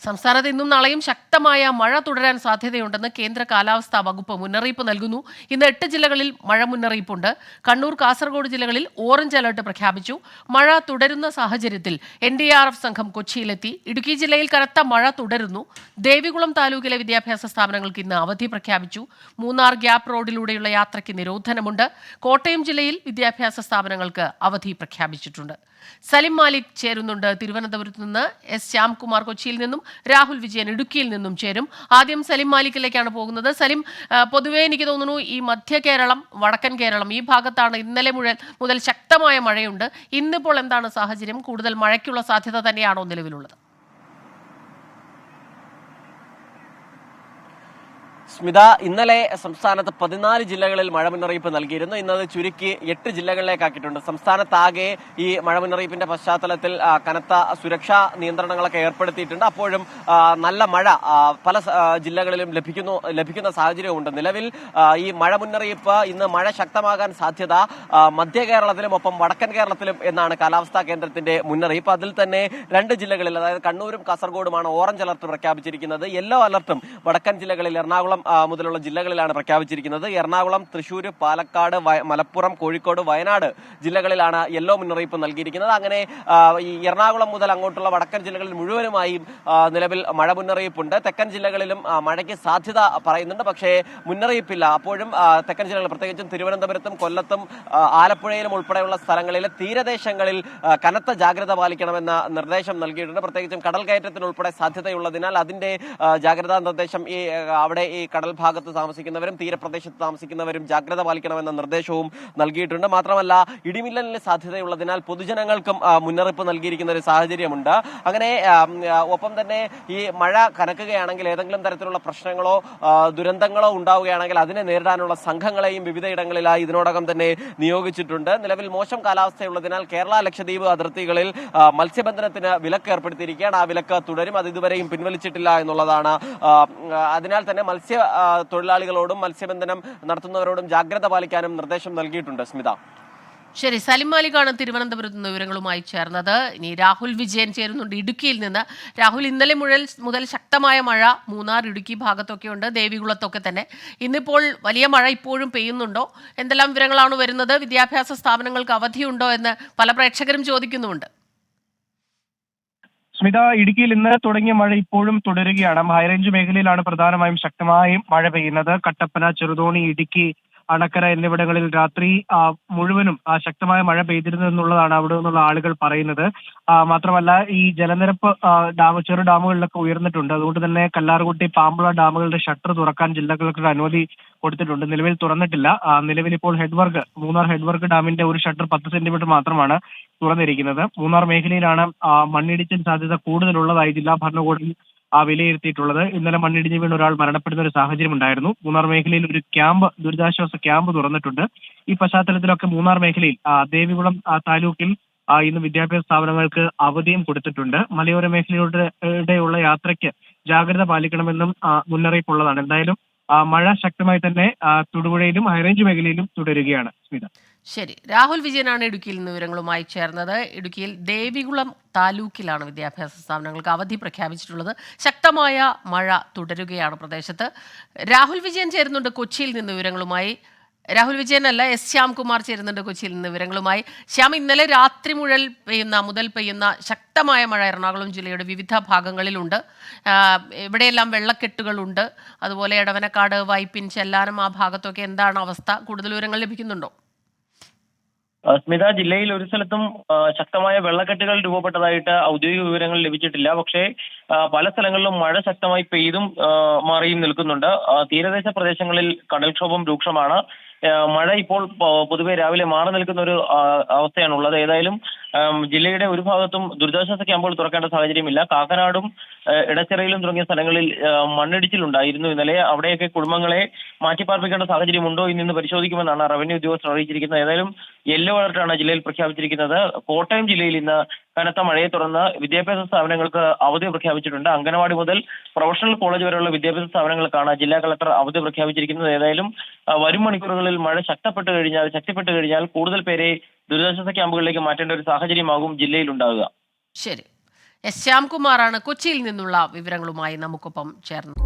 സംസ്ഥാനത്ത് ഇന്നും നാളെയും ശക്തമായ മഴ തുടരാൻ സാധ്യതയുണ്ടെന്ന് കേന്ദ്ര കാലാവസ്ഥാ വകുപ്പ് മുന്നറിയിപ്പ് നൽകുന്നു. ഇന്ന് 8 ജില്ലകളിൽ മഴ മുന്നറിയിപ്പുണ്ട്. കണ്ണൂർ, കാസർഗോഡ് ജില്ലകളിൽ ഓറഞ്ച് അലർട്ട് പ്രഖ്യാപിച്ചു. മഴ തുടരുന്ന സാഹചര്യത്തിൽ NDRF സംഘം കൊച്ചിയിലെത്തി. ഇടുക്കി ജില്ലയിൽ കനത്ത മഴ തുടരുന്നു. ദേവികുളം താലൂക്കിലെ വിദ്യാഭ്യാസ സ്ഥാപനങ്ങൾക്ക് ഇന്ന് അവധി പ്രഖ്യാപിച്ചു. മൂന്നാർ ഗ്യാപ്പ് റോഡിലൂടെയുള്ള യാത്രയ്ക്ക് നിരോധനമുണ്ട്. കോട്ടയം ജില്ലയിൽ വിദ്യാഭ്യാസ സ്ഥാപനങ്ങൾക്ക് അവധി പ്രഖ്യാപിച്ചിട്ടുണ്ട്. സലിം മാലിക് ചേരുന്നുണ്ട് തിരുവനന്തപുരത്ത് നിന്ന്. ശ്യാംകുമാർ കൊച്ചിയിൽ നിന്നും, രാഹുൽ വിജയൻ ഇടുക്കിയിൽ നിന്നും ചേരും. ആദ്യം സലിം മാലിക്കിലേക്കാണ് പോകുന്നത്. സലിം, പൊതുവേ എനിക്ക് തോന്നുന്നു ഈ മധ്യ കേരളം, വടക്കൻ കേരളം ഈ ഭാഗത്താണ് ഇന്നലെ മുതൽ ശക്തമായ മഴയുണ്ട്. ഇന്നിപ്പോൾ എന്താണ് സാഹചര്യം? കൂടുതൽ മഴയ്ക്കുള്ള സാധ്യത തന്നെയാണോ നിലവിലുള്ളത്? സ്മിത, ഇന്നലെ സംസ്ഥാനത്ത് 14 ജില്ലകളിൽ മഴ മുന്നറിയിപ്പ് നൽകിയിരുന്നു. ഇന്നത് ചുരുക്കി 8 ജില്ലകളിലേക്കാക്കിയിട്ടുണ്ട്. സംസ്ഥാനത്താകെ ഈ മഴ മുന്നറിയിപ്പിന്റെ പശ്ചാത്തലത്തിൽ കനത്ത സുരക്ഷാ നിയന്ത്രണങ്ങളൊക്കെ ഏർപ്പെടുത്തിയിട്ടുണ്ട്. അപ്പോഴും നല്ല മഴ പല ജില്ലകളിലും ലഭിക്കുന്ന സാഹചര്യമുണ്ട്. നിലവിൽ ഈ മഴ മുന്നറിയിപ്പ് ഇന്ന് മഴ ശക്തമാകാൻ സാധ്യത മധ്യ കേരളത്തിലും ഒപ്പം വടക്കൻ കേരളത്തിലും എന്നാണ് കാലാവസ്ഥാ കേന്ദ്രത്തിന്റെ മുന്നറിയിപ്പ്. അതിൽ തന്നെ 2 ജില്ലകളിൽ, അതായത് കണ്ണൂരും കാസർഗോഡുമാണ് ഓറഞ്ച് അലർട്ട് പ്രഖ്യാപിച്ചിരിക്കുന്നത്. യെല്ലോ അലർട്ടും വടക്കൻ ജില്ലകളിൽ എറണാകുളം മുതലുള്ള ജില്ലകളിലാണ് പ്രഖ്യാപിച്ചിരിക്കുന്നത്. എറണാകുളം, തൃശൂർ, പാലക്കാട്, മലപ്പുറം, കോഴിക്കോട്, വയനാട് ജില്ലകളിലാണ് യെല്ലോ മുന്നറിയിപ്പ് നൽകിയിരിക്കുന്നത്. അങ്ങനെ ഈ എറണാകുളം മുതൽ അങ്ങോട്ടുള്ള വടക്കൻ ജില്ലകളിൽ മുഴുവനുമായും നിലവിൽ മഴ മുന്നറിയിപ്പുണ്ട്. തെക്കൻ ജില്ലകളിലും മഴയ്ക്ക് സാധ്യത പറയുന്നുണ്ട്, പക്ഷേ മുന്നറിയിപ്പില്ല. അപ്പോഴും തെക്കൻ ജില്ലകൾ, പ്രത്യേകിച്ചും തിരുവനന്തപുരത്തും കൊല്ലത്തും ആലപ്പുഴയിലും ഉൾപ്പെടെയുള്ള സ്ഥലങ്ങളിലെ തീരദേശങ്ങളിൽ കനത്ത ജാഗ്രത പാലിക്കണമെന്ന നിർദ്ദേശം നൽകിയിട്ടുണ്ട്. പ്രത്യേകിച്ചും കടൽ കയറ്റത്തിനുൾപ്പെടെ സാധ്യതയുള്ളതിനാൽ അതിന്റെ ജാഗ്രതാ നിർദ്ദേശം അവിടെ ഈ കടൽ ഭാഗത്ത് താമസിക്കുന്നവരും തീരപ്രദേശത്ത് താമസിക്കുന്നവരും ജാഗ്രത പാലിക്കണമെന്ന നിർദ്ദേശവും നൽകിയിട്ടുണ്ട്. മാത്രമല്ല, ഇടിമിന്നലിന് സാധ്യതയുള്ളതിനാൽ പൊതുജനങ്ങൾക്കും മുന്നറിയിപ്പ് നൽകിയിരിക്കുന്ന ഒരു സാഹചര്യമുണ്ട്. അങ്ങനെ ഒപ്പം തന്നെ ഈ മഴ കനക്കുകയാണെങ്കിൽ, ഏതെങ്കിലും തരത്തിലുള്ള പ്രശ്നങ്ങളോ ദുരന്തങ്ങളോ ഉണ്ടാവുകയാണെങ്കിൽ അതിനെ നേരിടാനുള്ള സംഘങ്ങളെയും വിവിധയിടങ്ങളിലായി ഇതിനോടകം തന്നെ നിയോഗിച്ചിട്ടുണ്ട്. നിലവിൽ മോശം കാലാവസ്ഥയുള്ളതിനാൽ കേരള ലക്ഷദ്വീപ് അതിർത്തികളിൽ മത്സ്യബന്ധനത്തിന് വിലക്ക് ഏർപ്പെടുത്തിയിരിക്കുകയാണ്. ആ വിലക്ക് തുടരും. അത് ഇതുവരെയും പിൻവലിച്ചിട്ടില്ല എന്നുള്ളതാണ്. അതിനാൽ തന്നെ മത്സ്യ തൊഴിലാളികളോടും മത്സ്യബന്ധനം നടത്തുന്നവരോടും ജാഗ്രത പാലിക്കാനും നിർദ്ദേശം നൽകിയിട്ടുണ്ട്. സ്മിത, ശരി. സലിം മാലിക്കാണ് തിരുവനന്തപുരത്ത് നിന്ന് വിവരങ്ങളുമായി ചേർന്നത്. ഇനി രാഹുൽ വിജയൻ ചേരുന്നുണ്ട് ഇടുക്കിയിൽ നിന്ന്. രാഹുൽ, ഇന്നലെ മുതൽ ശക്തമായ മഴ മൂന്നാർ, ഇടുക്കി ഭാഗത്തൊക്കെ ഉണ്ട്, ദേവികുളത്തൊക്കെ തന്നെ. ഇന്നിപ്പോൾ വലിയ മഴ ഇപ്പോഴും പെയ്യുന്നുണ്ടോ? എന്തെല്ലാം വിവരങ്ങളാണ് വരുന്നത്? വിദ്യാഭ്യാസ സ്ഥാപനങ്ങൾക്ക് അവധിയുണ്ടോ എന്ന് പല പ്രേക്ഷകരും ചോദിക്കുന്നുമുണ്ട്. സ്മിത, ഇടുക്കിയിൽ ഇന്നലെ തുടങ്ങിയ മഴ ഇപ്പോഴും തുടരുകയാണ്. ഹൈറേഞ്ച് മേഖലയിലാണ് പ്രധാനമായും ശക്തമായും മഴ പെയ്യുന്നത്. കട്ടപ്പന, ചെറുതോണി, ഇടുക്കി, അണക്കര എന്നിവിടങ്ങളിൽ രാത്രി മുഴുവനും ശക്തമായ മഴ പെയ്തിരുന്നു എന്നുള്ളതാണ് അവിടെ നിന്നുള്ള ആളുകൾ പറയുന്നത്. മാത്രമല്ല, ഈ ജലനിരപ്പ് ചെറു ഡാമുകളിലൊക്കെ ഉയർന്നിട്ടുണ്ട്. അതുകൊണ്ട് തന്നെ കല്ലാർകുട്ടി, പാമ്പുള ഡാമുകളുടെ ഷട്ടർ തുറക്കാൻ ജില്ലകൾക്ക് അനുമതി കൊടുത്തിട്ടുണ്ട്. നിലവിൽ തുറന്നിട്ടില്ല. നിലവിൽ ഇപ്പോൾ മൂന്നാർ ഹെഡ്വർക്ക് ഡാമിന്റെ ഒരു ഷട്ടർ 10 സെന്റിമീറ്റർ മാത്രമാണ് തുറന്നിരിക്കുന്നത്. മൂന്നാർ മേഖലയിലാണ് മണ്ണിടിച്ചിൽ സാധ്യത കൂടുതലുള്ളതായി ജില്ലാ ഭരണകൂടം വിലയിരുത്തിയിട്ടുള്ളത്. ഇന്നലെ മണ്ണിടിഞ്ഞ് വീണ് ഒരാൾ മരണപ്പെടുന്ന ഒരു സാഹചര്യം ഉണ്ടായിരുന്നു. മൂന്നാർ മേഖലയിൽ ഒരു ദുരിതാശ്വാസ ക്യാമ്പ് തുറന്നിട്ടുണ്ട്. ഈ പശ്ചാത്തലത്തിലൊക്കെ മൂന്നാർ മേഖലയിൽ ദേവികുളം താലൂക്കിൽ ഇന്ന് വിദ്യാഭ്യാസ സ്ഥാപനങ്ങൾക്ക് അവധിയും കൊടുത്തിട്ടുണ്ട്. മലയോര മേഖലയിലൂടെയുള്ള യാത്രയ്ക്ക് ജാഗ്രത പാലിക്കണമെന്നും മുന്നറിയിപ്പുള്ളതാണ്. എന്തായാലും മഴ ശക്തമായി തന്നെ തൊടുപുഴയിലും ഹൈറേഞ്ച് മേഖലയിലും തുടരുകയാണ്. സ്മിത, ശരി. രാഹുൽ വിജയനാണ് ഇടുക്കിയിൽ നിന്ന് വിവരങ്ങളുമായി ചേർന്നത്. ഇടുക്കിയിൽ ദേവികുളം താലൂക്കിലാണ് വിദ്യാഭ്യാസ സ്ഥാപനങ്ങൾക്ക് അവധി പ്രഖ്യാപിച്ചിട്ടുള്ളത്. ശക്തമായ മഴ തുടരുകയാണ് പ്രദേശത്ത്. രാഹുൽ വിജയൻ ചേരുന്നുണ്ട് കൊച്ചിയിൽ നിന്ന് വിവരങ്ങളുമായി. രാഹുൽ വിജയൻ അല്ല, ശ്യാംകുമാർ ചേരുന്നുണ്ട് കൊച്ചിയിൽ നിന്ന് വിവരങ്ങളുമായി. ശ്യാം, ഇന്നലെ രാത്രി മുതൽ പെയ്യുന്ന ശക്തമായ മഴ എറണാകുളം ജില്ലയുടെ വിവിധ ഭാഗങ്ങളിലുണ്ട്. എവിടെയെല്ലാം വെള്ളക്കെട്ടുകളുണ്ട്. അതുപോലെ എടവനക്കാട്, വൈപ്പിൻ, ചെല്ലാനം ആ ഭാഗത്തൊക്കെ എന്താണ് അവസ്ഥ? കൂടുതൽ വിവരങ്ങൾ ലഭിക്കുന്നുണ്ടോ? സ്മിത, ജില്ലയിൽ ഒരു സ്ഥലത്തും ശക്തമായ വെള്ളക്കെട്ടുകൾ രൂപപ്പെട്ടതായിട്ട് ഔദ്യോഗിക വിവരങ്ങൾ ലഭിച്ചിട്ടില്ല. പക്ഷേ പല സ്ഥലങ്ങളിലും മഴ ശക്തമായി പെയ്തും മാറിയും നിൽക്കുന്നുണ്ട്. തീരദേശ പ്രദേശങ്ങളിൽ കടൽക്ഷോഭം രൂക്ഷമാണ്. മഴ ഇപ്പോൾ പൊതുവെ രാവിലെ മാറി നിൽക്കുന്ന ഒരു അവസ്ഥയാണുള്ളത്. ഏതായാലും ജില്ലയുടെ ഒരു ഭാഗത്തും ദുരിതാശ്വാസ ക്യാമ്പുകൾ തുറക്കേണ്ട സാഹചര്യമില്ല. കാക്കനാടും ഇടച്ചിറയിലും തുടങ്ങിയ സ്ഥലങ്ങളിൽ മണ്ണിടിച്ചിലുണ്ടായിരുന്നു ഇന്നലെ. അവിടെയൊക്കെ കുടുംബങ്ങളെ മാറ്റിപ്പാർപ്പിക്കേണ്ട സാഹചര്യമുണ്ടോ ഇന്ന് പരിശോധിക്കുമെന്നാണ് റവന്യൂ ഉദ്യോഗസ്ഥർ അറിയിച്ചിരിക്കുന്നത്. ഏതായാലും യെല്ലോ അലർട്ടാണ് ജില്ലയിൽ പ്രഖ്യാപിച്ചിരിക്കുന്നത്. കോട്ടയം ജില്ലയിൽ ഇന്ന് കനത്ത മഴയെ തുടർന്ന് വിദ്യാഭ്യാസ സ്ഥാപനങ്ങൾക്ക് അവധി പ്രഖ്യാപിച്ചിട്ടുണ്ട്. അംഗനവാടി മുതൽ പ്രൊഫഷണൽ കോളേജ് വരെയുള്ള വിദ്യാഭ്യാസ സ്ഥാപനങ്ങൾക്കാണ് ജില്ലാ കളക്ടർ അവധി പ്രഖ്യാപിച്ചിരിക്കുന്നത്. ഏതായാലും വരും മണിക്കൂറുകളിൽ മഴ ശക്തിപ്പെട്ടു കഴിഞ്ഞാൽ കൂടുതൽ പേരെ ദുരിതാശ്വാസ ക്യാമ്പുകളിലേക്ക് മാറ്റേണ്ട ഒരു സാഹചര്യമാകും ജില്ലയിൽ ഉണ്ടാകുക. ശരി. എസ് ശ്യാംകുമാറാണ് കൊച്ചിയിൽ നിന്നുള്ള വിവരങ്ങളുമായി നമുക്കൊപ്പം ചേർന്നത്.